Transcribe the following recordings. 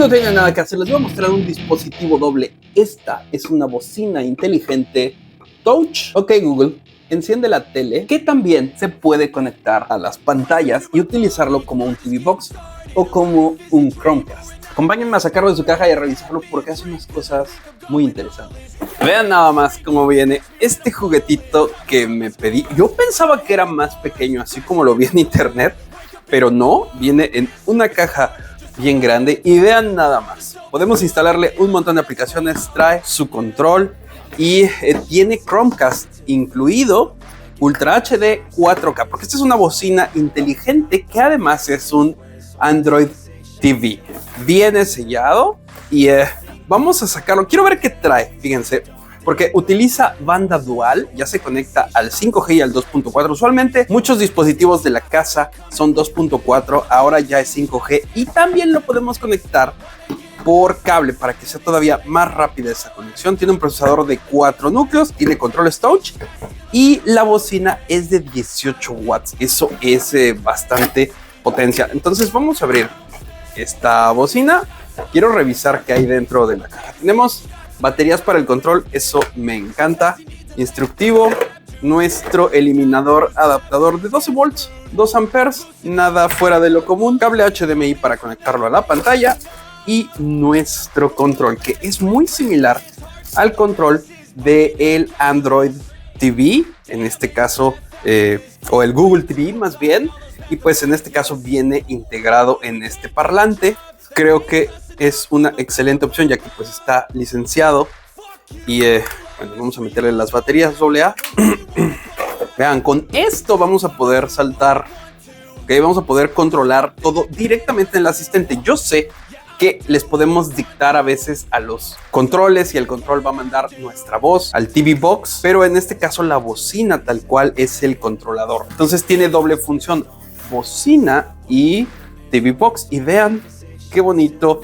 no tienen nada que hacer, les voy a mostrar un dispositivo doble. Esta es una bocina inteligente Touch. Ok Google, enciende la tele, que también se puede conectar a las pantallas y utilizarlo como un TV Box o como un Chromecast. Acompáñenme a sacarlo de su caja y a revisarlo porque hace unas cosas muy interesantes. Vean nada más cómo viene este juguetito que me pedí. Yo pensaba que era más pequeño, así como lo vi en internet, pero no, viene en una caja bien grande y vean nada más. Podemos instalarle un montón de aplicaciones, trae su control y tiene Chromecast incluido, Ultra HD 4K, porque esta es una bocina inteligente que además es un Android TV. Viene sellado y vamos a sacarlo. Quiero ver qué trae, fíjense, porque utiliza banda dual, ya se conecta al 5G y al 2.4. Usualmente muchos dispositivos de la casa son 2.4, ahora ya es 5G y también lo podemos conectar por cable para que sea todavía más rápida esa conexión. Tiene un procesador de 4 núcleos, tiene controles touch y la bocina es de 18 watts. Eso es bastante potencia. Entonces vamos a abrir esta bocina. Quiero revisar qué hay dentro de la caja. Tenemos baterías para el control, eso me encanta. Instructivo, nuestro eliminador adaptador de 12 volts, 2 amperes, nada fuera de lo común. Cable HDMI para conectarlo a la pantalla y nuestro control, que es muy similar al control del Android TV, en este caso, o el Google TV más bien. Y pues en este caso viene integrado en este parlante. Creo que es una excelente opción ya que pues está licenciado. Y bueno, vamos a meterle las baterías AA. Vean, con esto vamos a poder saltar. Okay, vamos a poder controlar todo directamente en el asistente. Yo sé que les podemos dictar a veces a los controles y el control va a mandar nuestra voz al TV Box, pero en este caso la bocina tal cual es el controlador. Entonces tiene doble función, bocina y TV Box. Y vean qué bonito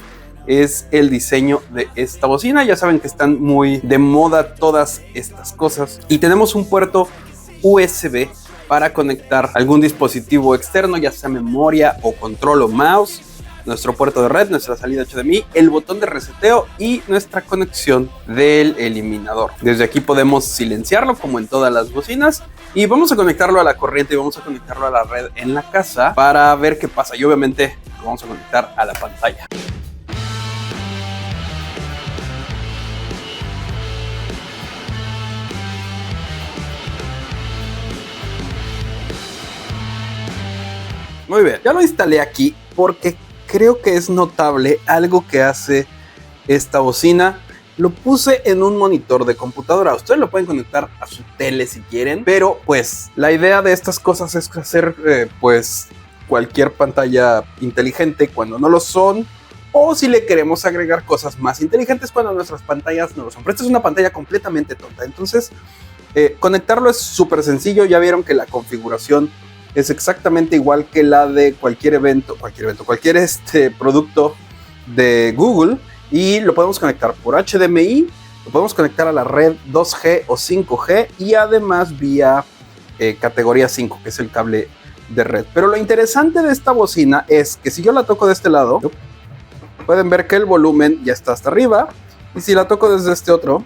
es el diseño de esta bocina. Ya saben que están muy de moda todas estas cosas. Y tenemos un puerto USB para conectar algún dispositivo externo, ya sea memoria o control o mouse. Nuestro puerto de red, nuestra salida HDMI, el botón de reseteo y nuestra conexión del eliminador. Desde aquí podemos silenciarlo como en todas las bocinas y vamos a conectarlo a la corriente y vamos a conectarlo a la red en la casa para ver qué pasa. Y obviamente lo vamos a conectar a la pantalla. Muy bien, ya lo instalé aquí porque creo que es notable algo que hace esta bocina. Lo puse en un monitor de computadora. Ustedes lo pueden conectar a su tele si quieren, pero pues la idea de estas cosas es hacer pues cualquier pantalla inteligente cuando no lo son, o si le queremos agregar cosas más inteligentes cuando nuestras pantallas no lo son. Pero esta es una pantalla completamente tonta. Entonces conectarlo es súper sencillo. Ya vieron que la configuración es exactamente igual que la de cualquier producto de Google, y lo podemos conectar por HDMI, lo podemos conectar a la red 2G o 5G y además vía categoría 5, que es el cable de red. Pero lo interesante de esta bocina es que si yo la toco de este lado, pueden ver que el volumen ya está hasta arriba, y si la toco desde este otro,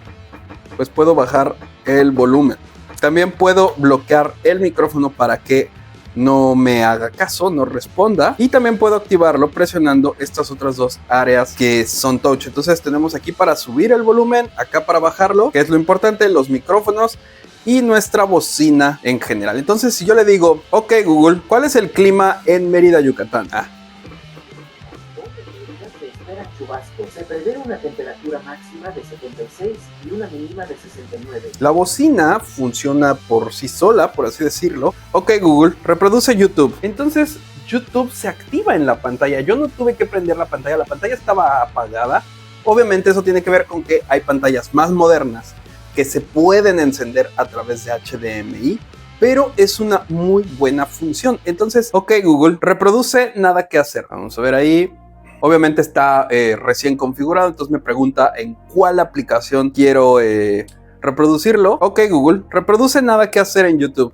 pues puedo bajar el volumen. También puedo bloquear el micrófono para que no me haga caso, no responda, y también puedo activarlo presionando estas otras dos áreas que son touch. Entonces tenemos aquí para subir el volumen, acá para bajarlo, que es lo importante, los micrófonos y nuestra bocina en general. Entonces si yo le digo, ok Google, ¿cuál es el clima en Mérida, Yucatán? Chubascos. Se prevé una temperatura máxima de 76 y una mínima de 69. La bocina funciona por sí sola, por así decirlo. Ok Google, reproduce YouTube. Entonces YouTube se activa en la pantalla. Yo no tuve que prender la pantalla estaba apagada. Obviamente eso tiene que ver con que hay pantallas más modernas que se pueden encender a través de HDMI, pero es una muy buena función. Entonces, ok Google, reproduce Nada que Hacer. Vamos a ver ahí. Obviamente está recién configurado, entonces me pregunta en cuál aplicación quiero reproducirlo. Ok Google, reproduce Nada que Hacer en YouTube.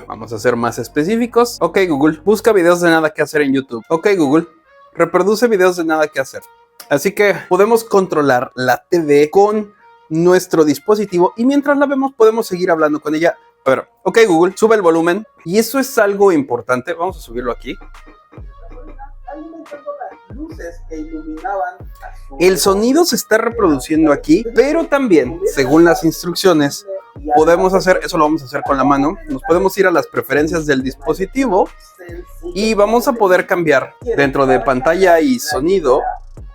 Vamos a ser más específicos. Ok Google, busca videos de Nada que Hacer en YouTube. Ok Google, reproduce videos de Nada que Hacer. Así que podemos controlar la TV con nuestro dispositivo y mientras la vemos podemos seguir hablando con ella. A ver, ok Google, sube el volumen. Y eso es algo importante. Vamos a subirlo aquí. Luces que iluminaban. El sonido se está reproduciendo aquí, pero también, según las instrucciones, podemos hacer, eso lo vamos a hacer con la mano, nos podemos ir a las preferencias del dispositivo y vamos a poder cambiar dentro de pantalla y sonido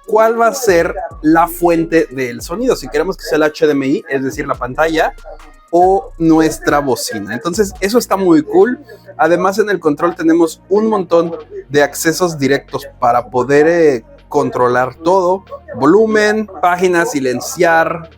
cuál va a ser la fuente del sonido, si queremos que sea el HDMI, es decir, la pantalla, o nuestra bocina. Entonces eso está muy cool. Además en el control tenemos un montón de accesos directos para poder controlar todo, volumen, página, silenciar.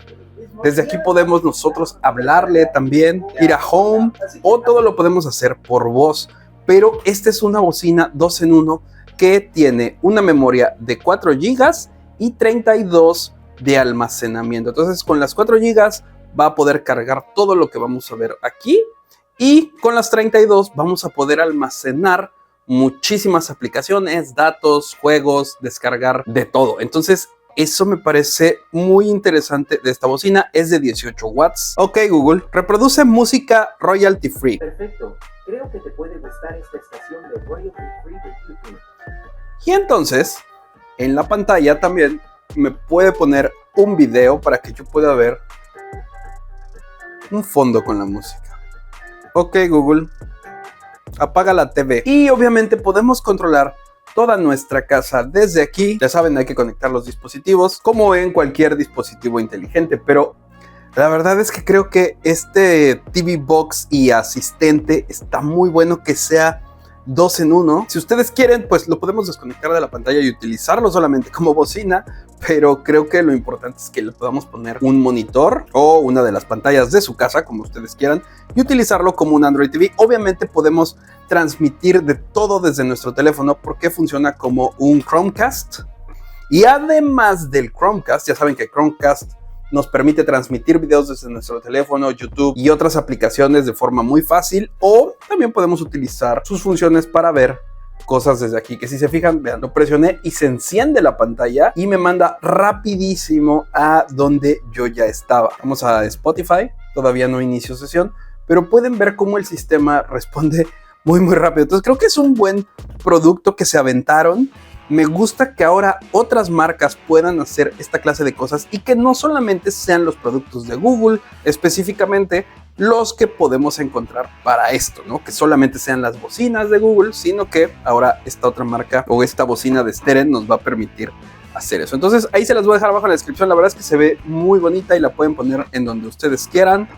Desde aquí podemos nosotros hablarle también, ir a home, o todo lo podemos hacer por voz. Pero esta es una bocina 2 en 1 que tiene una memoria de 4 GB y 32 de almacenamiento. Entonces con las 4 GB va a poder cargar todo lo que vamos a ver aquí, y con las 32 vamos a poder almacenar muchísimas aplicaciones, datos, juegos, descargar de todo. Entonces eso me parece muy interesante de esta bocina. Es de 18 watts. Ok Google, reproduce música royalty free. Perfecto, creo que te puede gustar esta estación de royalty free de YouTube. Y entonces en la pantalla también me puede poner un video para que yo pueda ver un fondo con la música. Ok Google, apaga la TV. Y obviamente podemos controlar toda nuestra casa desde aquí. Ya saben, hay que conectar los dispositivos como en cualquier dispositivo inteligente, pero la verdad es que creo que este TV Box y asistente está muy bueno que sea 2 en 1. Si ustedes quieren, pues lo podemos desconectar de la pantalla y utilizarlo solamente como bocina, pero creo que lo importante es que le podamos poner un monitor o una de las pantallas de su casa, como ustedes quieran, y utilizarlo como un Android TV. Obviamente podemos transmitir de todo desde nuestro teléfono porque funciona como un Chromecast. Y además del Chromecast, ya saben que Chromecast nos permite transmitir videos desde nuestro teléfono, YouTube y otras aplicaciones de forma muy fácil, o también podemos utilizar sus funciones para ver cosas desde aquí, que si se fijan, vean, lo presioné y se enciende la pantalla y me manda rapidísimo a donde yo ya estaba. Vamos a Spotify, todavía no inicio sesión, pero pueden ver cómo el sistema responde muy rápido. Entonces creo que es un buen producto que se aventaron. Me gusta que ahora otras marcas puedan hacer esta clase de cosas y que no solamente sean los productos de Google, específicamente los que podemos encontrar para esto, ¿no? Que solamente sean las bocinas de Google, sino que ahora esta otra marca o esta bocina de Steren nos va a permitir hacer eso. Entonces ahí se las voy a dejar abajo en la descripción. La verdad es que se ve muy bonita y la pueden poner en donde ustedes quieran.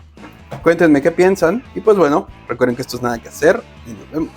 Cuéntenme qué piensan y pues bueno, recuerden que esto es Nada que Hacer y nos vemos.